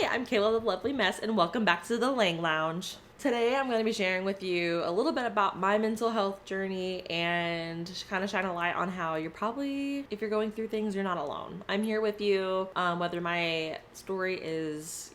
Hi, I'm Kayla the Lovely Mess, and welcome back to the Lange Lounge. Today I'm going to be sharing with you a little bit about my mental health journey and just kind of shine a light on how you're probably, if you're going through things, you're not alone. I'm here with you, whether my story is,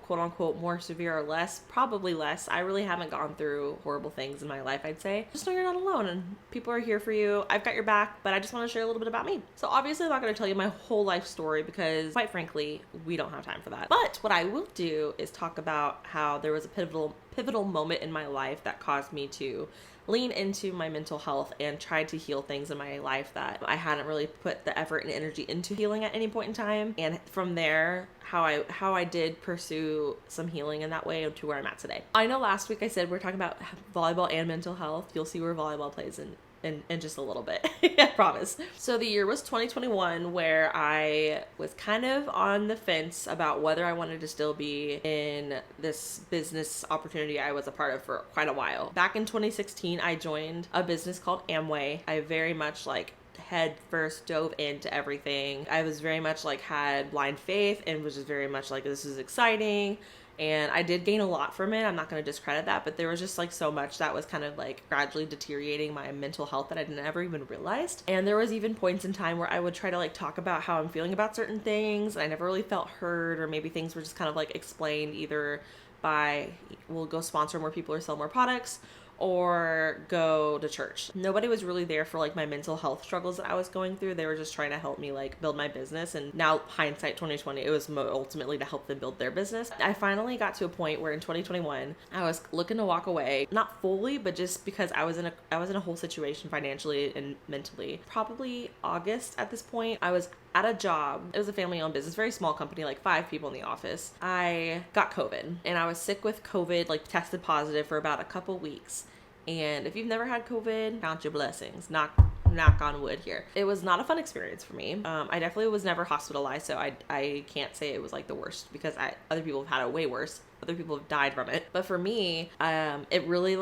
quote unquote more severe or less, probably less. I really haven't gone through horrible things in my life, I'd say. Just know you're not alone and people are here for you. I've got your back, but I just want to share a little bit about me. So obviously I'm not going to tell you my whole life story because quite frankly, we don't have time for that. But what I will do is talk about how there was a pivotal moment in my life that caused me to lean into my mental health and try to heal things in my life that I hadn't really put the effort and energy into healing at any point in time. And from there, how I did pursue some healing in that way to where I'm at today. I know last week I said we're talking about volleyball and mental health. You'll see where volleyball plays in just a little bit. I promise. So the year was 2021, where I was kind of on the fence about whether I wanted to still be in this business opportunity I was a part of for quite a while. Back in 2016, I joined a business called Amway. I very much head first dove into everything. I was very much had blind faith and was just very much this is exciting. And I did gain a lot from it. I'm not going to discredit that, but there was just so much that was kind of gradually deteriorating my mental health that I never even realized. And there was even points in time where I would try to talk about how I'm feeling about certain things. And I never really felt heard, or maybe things were just kind of explained either by, we'll go sponsor more people or sell more products, or go to church. Nobody was really there for my mental health struggles that I was going through. They were just trying to help me build my business. And now hindsight 2020, it was ultimately to help them build their business. I finally got to a point where in 2021, I was looking to walk away, not fully, but just because I was in a whole situation financially and mentally. Probably August at this point, I was at a job. It was a family-owned business, very small company, 5 people in the office. I got COVID and I was sick with COVID, tested positive for about a couple weeks. And if you've never had COVID, count your blessings. Knock on wood here. It was not a fun experience for me. I definitely was never hospitalized, so I can't say it was the worst because other people have had it way worse. Other people have died from it. But for me, it really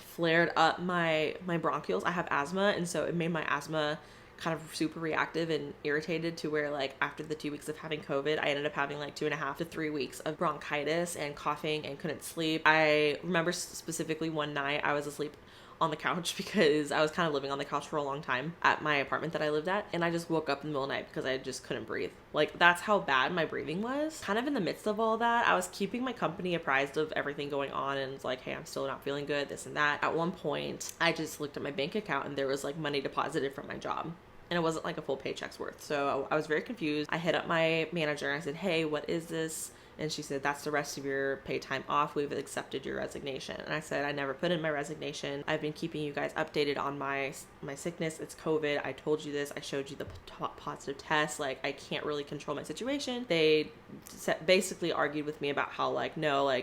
flared up my bronchioles. I have asthma, and so it made my asthma kind of super reactive and irritated to where after the 2 weeks of having COVID, I ended up having 2.5 to 3 weeks of bronchitis and coughing and couldn't sleep. I remember specifically one night I was asleep on the couch because I was kind of living on the couch for a long time at my apartment that I lived at. And I just woke up in the middle of the night because I just couldn't breathe. That's how bad my breathing was. Kind of in the midst of all that, I was keeping my company apprised of everything going on and it's hey, I'm still not feeling good, this and that. At one point, I just looked at my bank account and there was money deposited from my job. And it wasn't a full paycheck's worth. So I was very confused. I hit up my manager and I said, hey, what is this? And she said, that's the rest of your pay time off. We've accepted your resignation. And I said, I never put in my resignation. I've been keeping you guys updated on my sickness. It's COVID. I told you this. I showed you the positive test. I can't really control my situation. They basically argued with me about how no,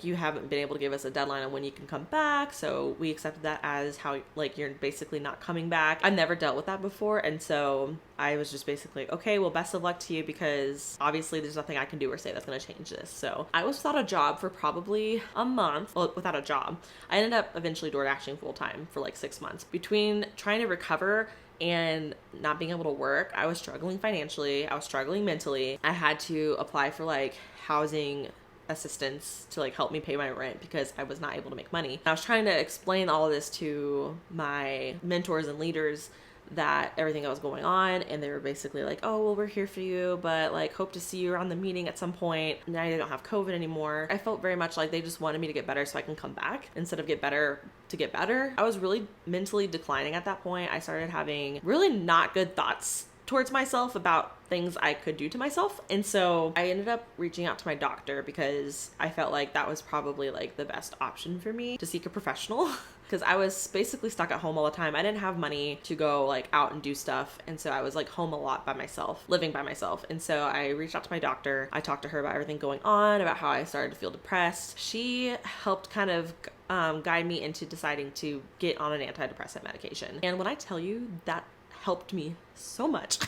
you haven't been able to give us a deadline on when you can come back. So we accepted that as how, you're basically not coming back. I've never dealt with that before. And so I was just basically, okay, well, best of luck to you because obviously there's nothing I can do or say that's going to change this. So I was without a job for probably a month. Well, without a job. I ended up eventually door dashing full time for 6 months. Between trying to recover and not being able to work, I was struggling financially. I was struggling mentally. I had to apply for housing assistance to help me pay my rent because I was not able to make money. I was trying to explain all of this to my mentors and leaders, that everything that was going on, and they were basically oh, well, we're here for you, but hope to see you around the meeting at some point. Now I don't have COVID anymore. I felt very much they just wanted me to get better so I can come back instead of get better to get better. I was really mentally declining at that point. I started having really not good thoughts towards myself about things I could do to myself. And so I ended up reaching out to my doctor because I felt that was probably the best option for me, to seek a professional because I was basically stuck at home all the time. I didn't have money to go out and do stuff. And so I was home a lot by myself, living by myself. And so I reached out to my doctor. I talked to her about everything going on, about how I started to feel depressed. She helped kind of guide me into deciding to get on an antidepressant medication. And when I tell you that helped me so much.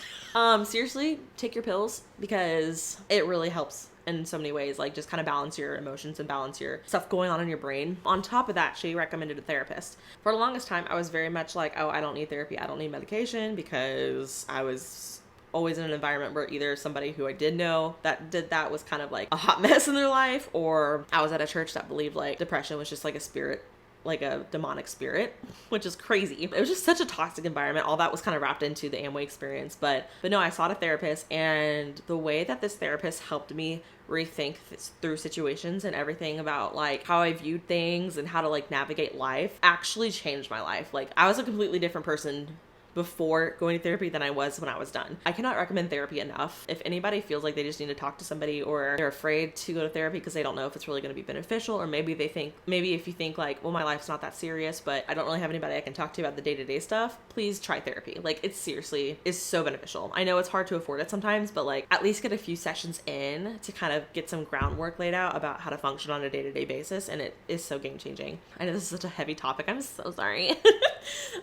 Seriously, take your pills because it really helps in so many ways, just kind of balance your emotions and balance your stuff going on in your brain. On top of that, she recommended a therapist. For the longest time, I was very much oh, I don't need therapy. I don't need medication because I was always in an environment where either somebody who I did know that did that was kind of like a hot mess in their life, or I was at a church that believed like depression was just like a spirit, like a demonic spirit, which is crazy. It was just such a toxic environment. All that was kind of wrapped into the Amway experience. But no, I sought a therapist, and the way that this therapist helped me rethink through situations and everything about like how I viewed things and how to like navigate life actually changed my life. Like I was a completely different person before going to therapy than I was when I was done. I cannot recommend therapy enough. If anybody feels like they just need to talk to somebody, or they're afraid to go to therapy because they don't know if it's really going to be beneficial, or maybe if you think like, well, my life's not that serious, but I don't really have anybody I can talk to about the day-to-day stuff, please try therapy. Like it seriously is so beneficial. I know it's hard to afford it sometimes, but like at least get a few sessions in to kind of get some groundwork laid out about how to function on a day-to-day basis, and it is so game-changing. I know this is such a heavy topic. I'm so sorry.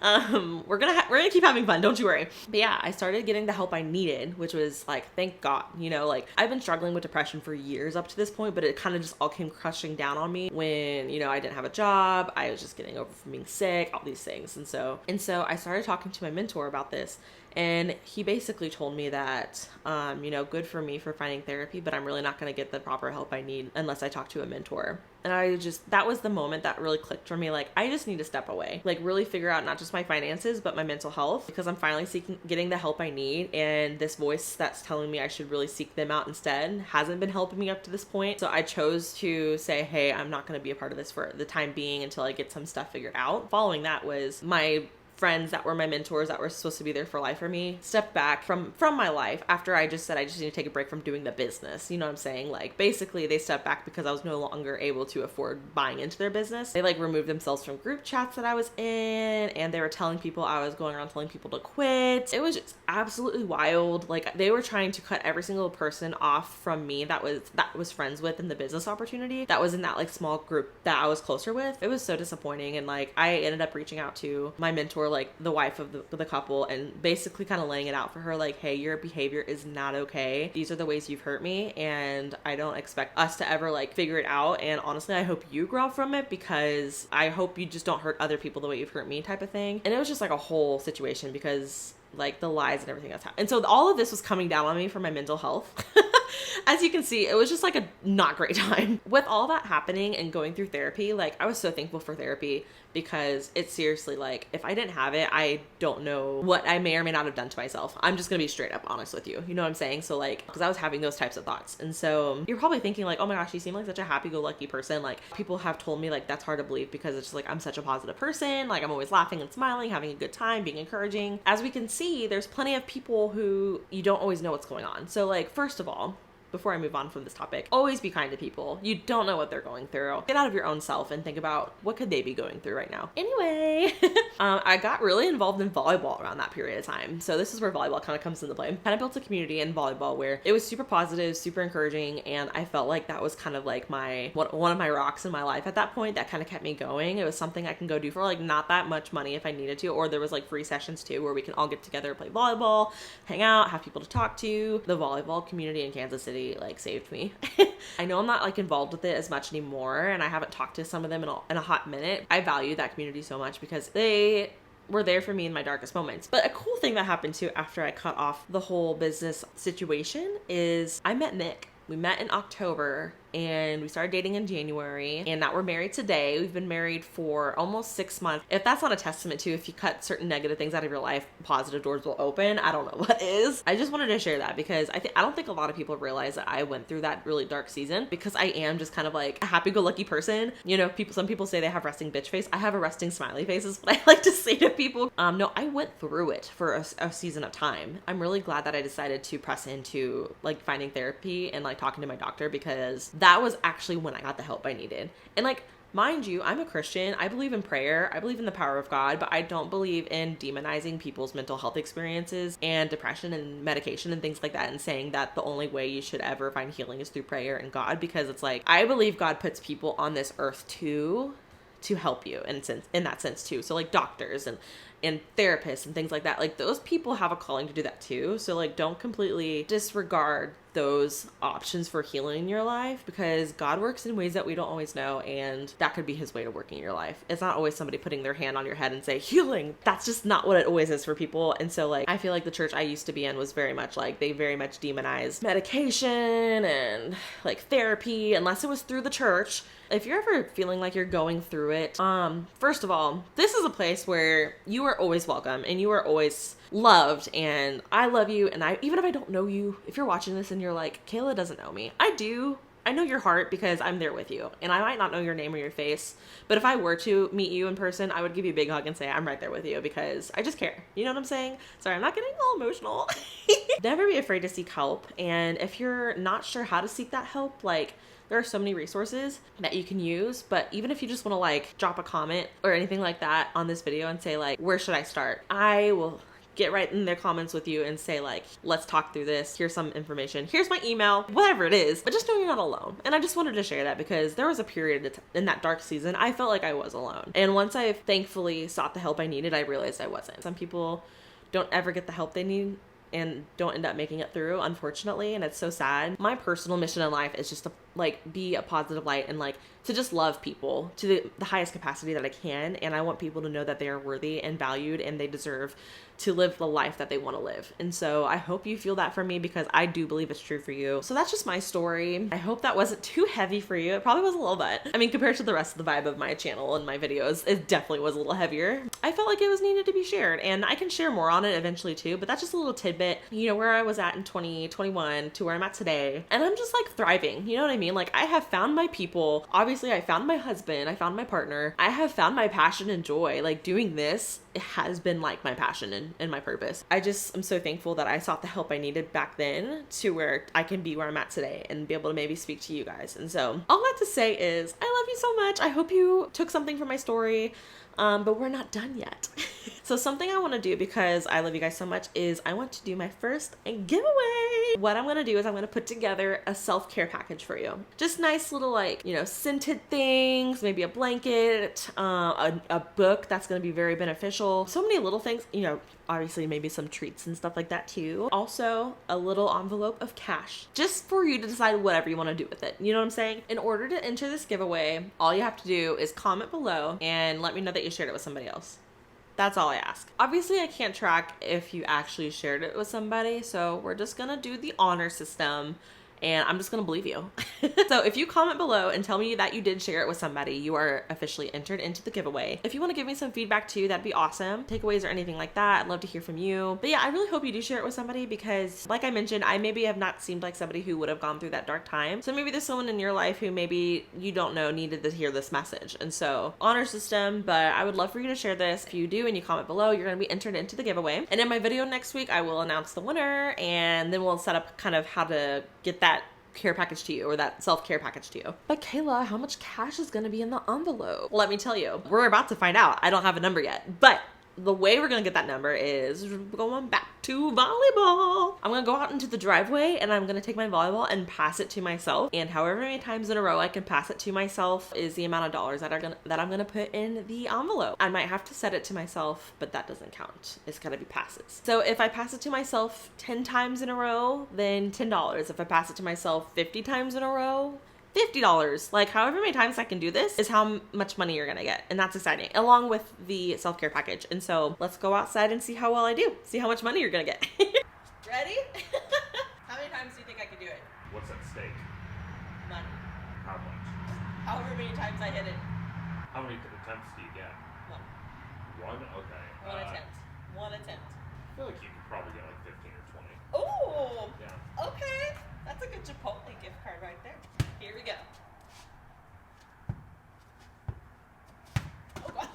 We're gonna keep having fun, don't you worry. But yeah, I started getting the help I needed, which was like, thank God, like I've been struggling with depression for years up to this point, but it kind of just all came crushing down on me when, I didn't have a job. I was just getting over from being sick, all these things. And so I started talking to my mentor about this. And he basically told me that, good for me for finding therapy, but I'm really not going to get the proper help I need unless I talk to a mentor. And that was the moment that really clicked for me. Like, I just need to step away, like really figure out not just my finances, but my mental health, because I'm finally getting the help I need. And this voice that's telling me I should really seek them out instead hasn't been helping me up to this point. So I chose to say, hey, I'm not going to be a part of this for the time being until I get some stuff figured out. Following that was my friends that were my mentors that were supposed to be there for life for me stepped back from my life after I just said I just need to take a break from doing the business. You know what I'm saying? Like basically they stepped back because I was no longer able to afford buying into their business. They like removed themselves from group chats that I was in, and they were telling people, I was going around telling people to quit. It was just absolutely wild. Like they were trying to cut every single person off from me that was friends with in the business opportunity that was in that like small group that I was closer with. It was so disappointing. And like I ended up reaching out to my mentor, like the wife of the couple, and basically kind of laying it out for her, like, hey, your behavior is not okay. These are the ways you've hurt me, and I don't expect us to ever like figure it out. And honestly, I hope you grow from it, because I hope you just don't hurt other people the way you've hurt me, type of thing. And it was just like a whole situation because like the lies and everything that's happened. And so all of this was coming down on me for my mental health. As you can see, it was just like a not great time. With all that happening and going through therapy, like I was so thankful for therapy, because it's seriously like, if I didn't have it, I don't know what I may or may not have done to myself. I'm just gonna be straight up honest with you. You know what I'm saying? So like, because I was having those types of thoughts. And so you're probably thinking like, oh my gosh, you seem like such a happy-go-lucky person. Like people have told me like that's hard to believe, because it's just like I'm such a positive person. Like I'm always laughing and smiling, having a good time, being encouraging. As we can see, there's plenty of people who you don't always know what's going on. So like, first of all, before I move on from this topic, always be kind to people. You don't know what they're going through. Get out of your own self and think about what could they be going through right now. Anyway, I got really involved in volleyball around that period of time. So this is where volleyball kind of comes into play. Kind of built a community in volleyball where it was super positive, super encouraging, and I felt like that was kind of like one of my rocks in my life at that point that kind of kept me going. It was something I can go do for like not that much money if I needed to, or there was like free sessions too where we can all get together, play volleyball, hang out, have people to talk to. The volleyball community in Kansas City like saved me. I know I'm not like involved with it as much anymore, and I haven't talked to some of them in a hot minute. I value that community so much because they were there for me in my darkest moments. But a cool thing that happened too after I cut off the whole business situation is I met Nick. We met in October and we started dating in January, and now we're married today. We've been married for almost 6 months. If that's not a testament to, if you cut certain negative things out of your life, positive doors will open, I don't know what is. I just wanted to share that because I don't think a lot of people realize that I went through that really dark season, because I am just kind of like a happy-go-lucky person. Some people say they have resting bitch face. I have a resting smiley face is what I like to say to people. No, I went through it for a season of time. I'm really glad that I decided to press into like finding therapy and like talking to my doctor, because that was actually when I got the help I needed. And like, mind you, I'm a Christian. I believe in prayer. I believe in the power of God, but I don't believe in demonizing people's mental health experiences and depression and medication and things like that, and saying that the only way you should ever find healing is through prayer and God, because it's like, I believe God puts people on this earth to help you in that sense too. So like doctors and therapists and things like that, like those people have a calling to do that too. So like, don't completely disregard those options for healing in your life, because God works in ways that we don't always know, and that could be his way to work in your life. It's not always somebody putting their hand on your head and say healing. That's just not what it always is for people. And so like I feel like the church I used to be in was very much like, they very much demonized medication and like therapy unless it was through the church. If you're ever feeling like you're going through it, first of all, this is a place where you are always welcome and you are always loved, and I love you. And even if I don't know you, if you're watching this and you're like, Kayla doesn't know me, I do. I know your heart because I'm there with you, and I might not know your name or your face, but if I were to meet you in person, I would give you a big hug and say I'm right there with you because I just care. You know what I'm saying? Sorry, I'm not getting all emotional. Never be afraid to seek help. And if you're not sure how to seek that help, like, there are so many resources that you can use, but even if you just want to like drop a comment or anything like that on this video and say like, where should I start? I will get right in their comments with you and say like, let's talk through this. Here's some information. Here's my email, whatever it is, but just know you're not alone. And I just wanted to share that because there was a period in that dark season, I felt like I was alone. And once I thankfully sought the help I needed, I realized I wasn't. Some people don't ever get the help they need and don't end up making it through, unfortunately, and it's so sad. My personal mission in life is just to like be a positive light and like to just love people to the highest capacity that I can, and I want people to know that they are worthy and valued and they deserve to live the life that they want to live. And so I hope you feel that from me because I do believe it's true for you. So that's just my story. I hope that wasn't too heavy for you. It probably was a little bit. I mean, compared to the rest of the vibe of my channel and my videos, it definitely was a little heavier. I felt like it was needed to be shared, and I can share more on it eventually too, but that's just a little tidbit, you know, where I was at in 2021 to where I'm at today. And I'm just like thriving, you know what I mean? Like I have found my people. Obviously I found my husband, I found my partner. I have found my passion and joy. Like doing this, it has been like my passion and my purpose. I just am so thankful that I sought the help I needed back then to where I can be where I'm at today and be able to maybe speak to you guys. And so all that to say is I love you so much. I hope you took something from my story. But we're not done yet. So something I want to do because I love you guys so much is I want to do my first giveaway. What I'm going to do is I'm going to put together a self-care package for you. Just nice little like, you know, scented things, maybe a blanket, a book that's going to be very beneficial. So many little things, you know, obviously maybe some treats and stuff like that too. Also a little envelope of cash just for you to decide whatever you want to do with it. You know what I'm saying? In order to enter this giveaway, all you have to do is comment below and let me know that you shared it with somebody else. That's all I ask. Obviously, I can't track if you actually shared it with somebody, so we're just gonna do the honor system. And I'm just gonna believe you. So if you comment below and tell me that you did share it with somebody, you are officially entered into the giveaway. If you wanna give me some feedback too, that'd be awesome. Takeaways or anything like that, I'd love to hear from you. But yeah, I really hope you do share it with somebody because like I mentioned, I maybe have not seemed like somebody who would have gone through that dark time. So maybe there's someone in your life who maybe you don't know needed to hear this message. And so honor system, but I would love for you to share this. If you do and you comment below, you're gonna be entered into the giveaway. And in my video next week, I will announce the winner and then we'll set up kind of how to get that care package to you or that self-care package to you. But Kayla, how much cash is going to be in the envelope? Let me tell you, we're about to find out. I don't have a number yet, but the way we're going to get that number is going back to volleyball. I'm going to go out into the driveway and I'm going to take my volleyball and pass it to myself. And however many times in a row I can pass it to myself is the amount of dollars that I'm going to put in the envelope. I might have to set it to myself, but that doesn't count. It's got to be passes. So if I pass it to myself 10 times in a row, then $10. If I pass it to myself 50 times in a row, $50. Like however many times I can do this is how much money you're gonna get, and that's exciting, along with the self-care package. And so let's go outside and see how well I do, see how much money you're gonna get. Ready? How many times do you think I could do it? What's at stake? Money. How much? However many times I hit it. How many attempts do you get? One. One? Okay. One attempt. I feel like you could probably get like 15 or 20. Oh. Yeah. Okay. That's a good Chipotle gift card right there. Here we go. Oh God.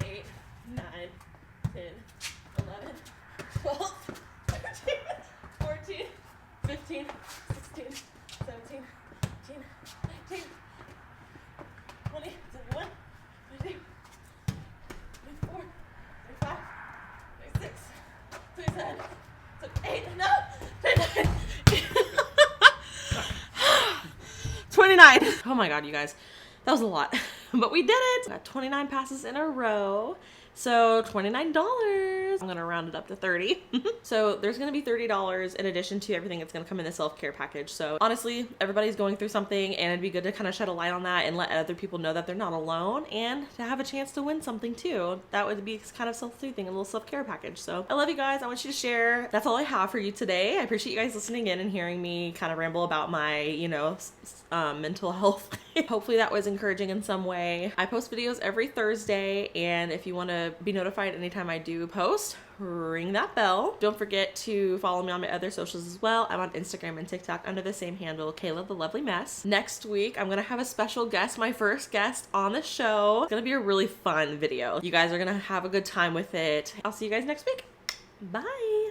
8, 9, 10, 11, 12, 13, 14, 15, 16, 17, 18, 19, 20, 21, 22, 24, 25, 26, 27, 28, no, 29. Oh my God, you guys, that was a lot, but we did it. We got 29 passes in a row. So $29. I'm gonna round it up to 30. So there's gonna be $30 in addition to everything that's gonna come in the self-care package. So honestly, everybody's going through something, and it'd be good to kind of shed a light on that and let other people know that they're not alone, and to have a chance to win something too. That would be kind of self-soothing, a little self-care package. So I love you guys. I want you to share. That's all I have for you today. I appreciate you guys listening in and hearing me kind of ramble about my, mental health. Hopefully that was encouraging in some way. I post videos every Thursday, and if you want to be notified anytime I do post, ring that bell. Don't forget to follow me on my other socials as well. I'm on Instagram and TikTok under the same handle, Kayla the Lovely Mess. Next week, I'm gonna have a special guest, my first guest on the show. It's gonna be a really fun video. You guys are gonna have a good time with it. I'll see you guys next week. Bye.